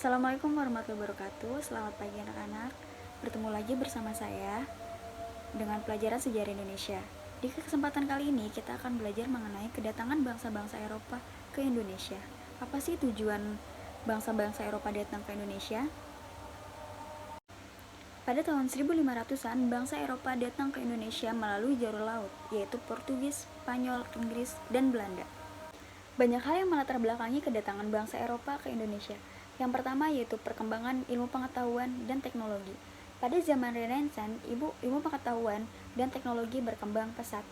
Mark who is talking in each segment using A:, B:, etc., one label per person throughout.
A: Assalamualaikum warahmatullahi wabarakatuh. Selamat pagi anak-anak. Bertemu lagi bersama saya dengan pelajaran sejarah Indonesia. Di kesempatan kali ini kita akan belajar mengenai kedatangan bangsa-bangsa Eropa ke Indonesia. Apa sih tujuan bangsa-bangsa Eropa datang ke Indonesia? Pada tahun 1500-an, bangsa Eropa datang ke Indonesia melalui jalur laut, yaitu Portugis, Spanyol, Inggris, dan Belanda. Banyak hal yang melatar belakangi kedatangan bangsa Eropa ke Indonesia. Yang pertama yaitu perkembangan ilmu pengetahuan dan teknologi. Pada zaman Renaissance, ilmu pengetahuan dan teknologi berkembang pesat.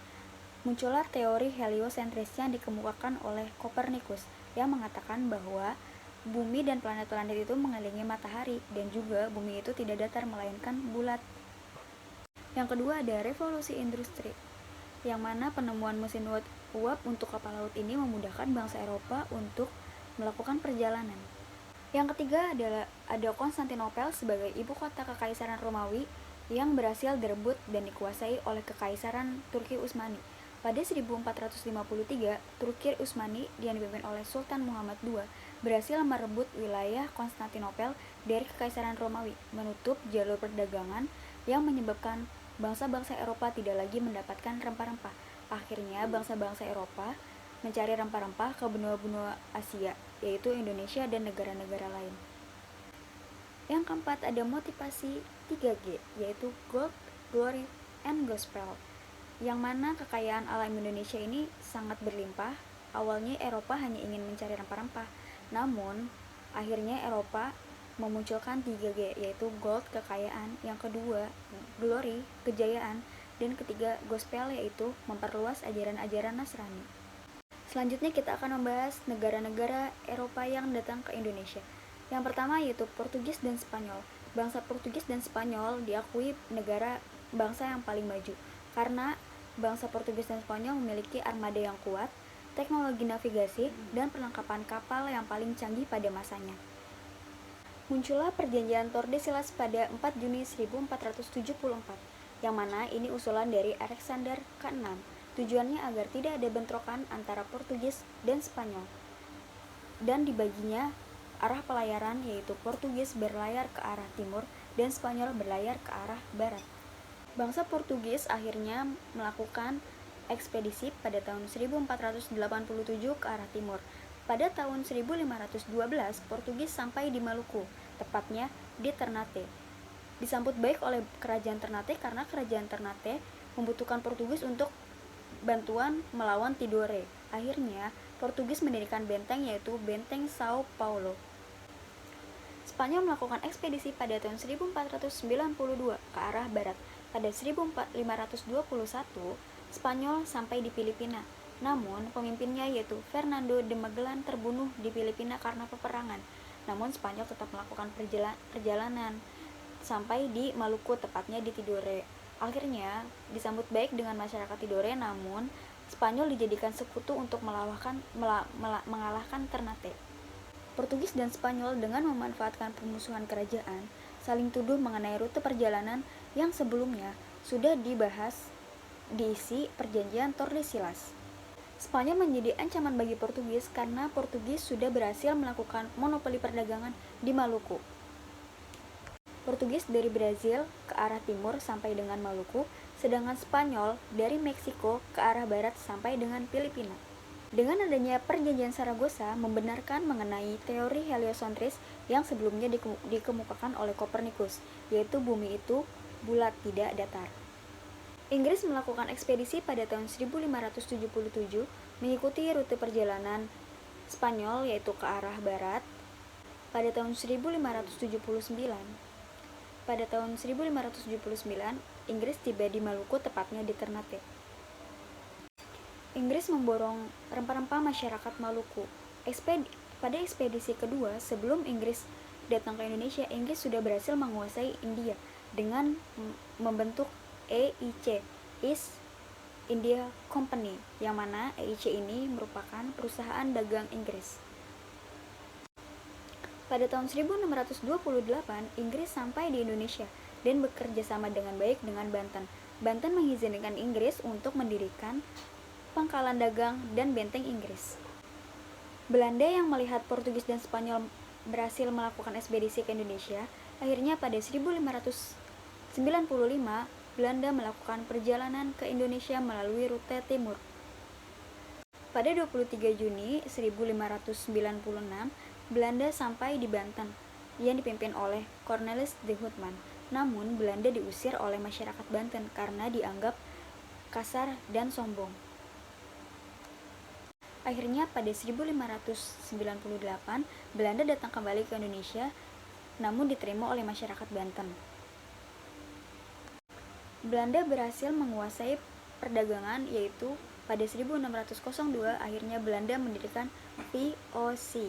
A: Muncullah teori heliosentris yang dikemukakan oleh Kopernikus yang mengatakan bahwa bumi dan planet-planet itu mengelilingi matahari dan juga bumi itu tidak datar melainkan bulat. Yang kedua ada revolusi industri, yang mana penemuan mesin uap untuk kapal laut ini memudahkan bangsa Eropa untuk melakukan perjalanan. Yang ketiga adalah ada Konstantinopel sebagai ibu kota Kekaisaran Romawi yang berhasil direbut dan dikuasai oleh Kekaisaran Turki Utsmani. Pada 1453, Turki Utsmani yang dipimpin oleh Sultan Muhammad II berhasil merebut wilayah Konstantinopel dari Kekaisaran Romawi, menutup jalur perdagangan yang menyebabkan bangsa-bangsa Eropa tidak lagi mendapatkan rempah-rempah. Akhirnya bangsa-bangsa Eropa mencari rempah-rempah ke benua-benua Asia, yaitu Indonesia dan negara-negara lain. Yang keempat ada motivasi 3G, yaitu Gold, Glory, and Gospel, yang mana kekayaan alam Indonesia ini sangat berlimpah. Awalnya Eropa hanya ingin mencari rempah-rempah, namun akhirnya Eropa memunculkan 3G, yaitu Gold, kekayaan, yang kedua Glory, kejayaan, dan ketiga Gospel, yaitu memperluas ajaran-ajaran Nasrani. Selanjutnya kita akan membahas negara-negara Eropa yang datang ke Indonesia. Yang pertama yaitu Portugis dan Spanyol. Bangsa Portugis dan Spanyol diakui bangsa yang paling maju karena bangsa Portugis dan Spanyol memiliki armada yang kuat, teknologi navigasi, dan perlengkapan kapal yang paling canggih pada masanya. Muncullah perjanjian Tordesillas pada 4 Juni 1474, yang mana ini usulan dari Alexander ke-6. Tujuannya agar tidak ada bentrokan antara Portugis dan Spanyol, dan dibaginya arah pelayaran, yaitu Portugis berlayar ke arah timur dan Spanyol berlayar ke arah barat. Bangsa Portugis akhirnya melakukan ekspedisi pada tahun 1487 ke arah timur. Pada tahun 1512, Portugis sampai di Maluku, tepatnya di Ternate. Disambut baik oleh kerajaan Ternate karena kerajaan Ternate membutuhkan Portugis untuk bantuan melawan Tidore. Akhirnya, Portugis mendirikan benteng, yaitu Benteng Sao Paulo. Spanyol melakukan ekspedisi pada tahun 1492 ke arah barat. Pada 1521, Spanyol sampai di Filipina. Namun, pemimpinnya yaitu Fernando de Magellan terbunuh di Filipina karena peperangan. Namun, Spanyol tetap melakukan perjalanan sampai di Maluku, tepatnya di Tidore. Akhirnya, disambut baik dengan masyarakat Tidore, namun Spanyol dijadikan sekutu untuk mengalahkan Ternate. Portugis dan Spanyol dengan memanfaatkan permusuhan kerajaan saling tuduh mengenai rute perjalanan yang sebelumnya sudah dibahas diisi perjanjian Tordesillas. Spanyol menjadi ancaman bagi Portugis karena Portugis sudah berhasil melakukan monopoli perdagangan di Maluku. Portugis dari Brazil ke arah timur sampai dengan Maluku, sedangkan Spanyol dari Meksiko ke arah barat sampai dengan Filipina. Dengan adanya perjanjian Saragossa membenarkan mengenai teori heliosentris yang sebelumnya dikemukakan oleh Kopernikus, yaitu bumi itu bulat tidak datar. Inggris melakukan ekspedisi pada tahun 1577 mengikuti rute perjalanan Spanyol, yaitu ke arah barat. Pada tahun 1579, Inggris tiba di Maluku, tepatnya di Ternate. Inggris memborong rempah-rempah masyarakat Maluku. Pada ekspedisi kedua, sebelum Inggris datang ke Indonesia, Inggris sudah berhasil menguasai India dengan membentuk EIC, East India Company, yang mana EIC ini merupakan perusahaan dagang Inggris. Pada tahun 1628, Inggris sampai di Indonesia dan bekerja sama dengan baik dengan Banten. Banten mengizinkan Inggris untuk mendirikan pangkalan dagang dan benteng Inggris. Belanda yang melihat Portugis dan Spanyol berhasil melakukan ekspedisi ke Indonesia, akhirnya pada 1595 Belanda melakukan perjalanan ke Indonesia melalui rute timur. Pada 23 Juni 1596, Belanda sampai di Banten yang dipimpin oleh Cornelis de Houtman. Namun, Belanda diusir oleh masyarakat Banten karena dianggap kasar dan sombong. Akhirnya pada 1598, Belanda datang kembali ke Indonesia, namun diterima oleh masyarakat Banten. Belanda berhasil menguasai perdagangan, yaitu pada 1602 akhirnya Belanda mendirikan VOC.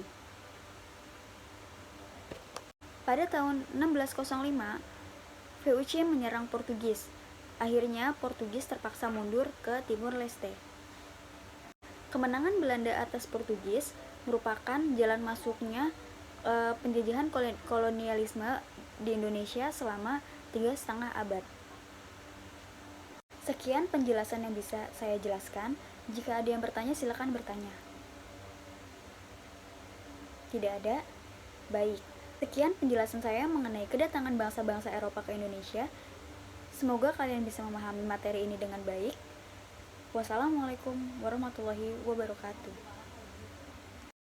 A: Pada tahun 1605, VOC menyerang Portugis. Akhirnya Portugis terpaksa mundur ke Timur Leste. Kemenangan Belanda atas Portugis merupakan jalan masuknya penjajahan kolonialisme di Indonesia selama 3,5 abad. Sekian penjelasan yang bisa saya jelaskan. Jika ada yang bertanya, silakan bertanya. Tidak ada? Baik. Sekian penjelasan saya mengenai kedatangan bangsa-bangsa Eropa ke Indonesia. Semoga kalian bisa memahami materi ini dengan baik. Wassalamualaikum warahmatullahi wabarakatuh.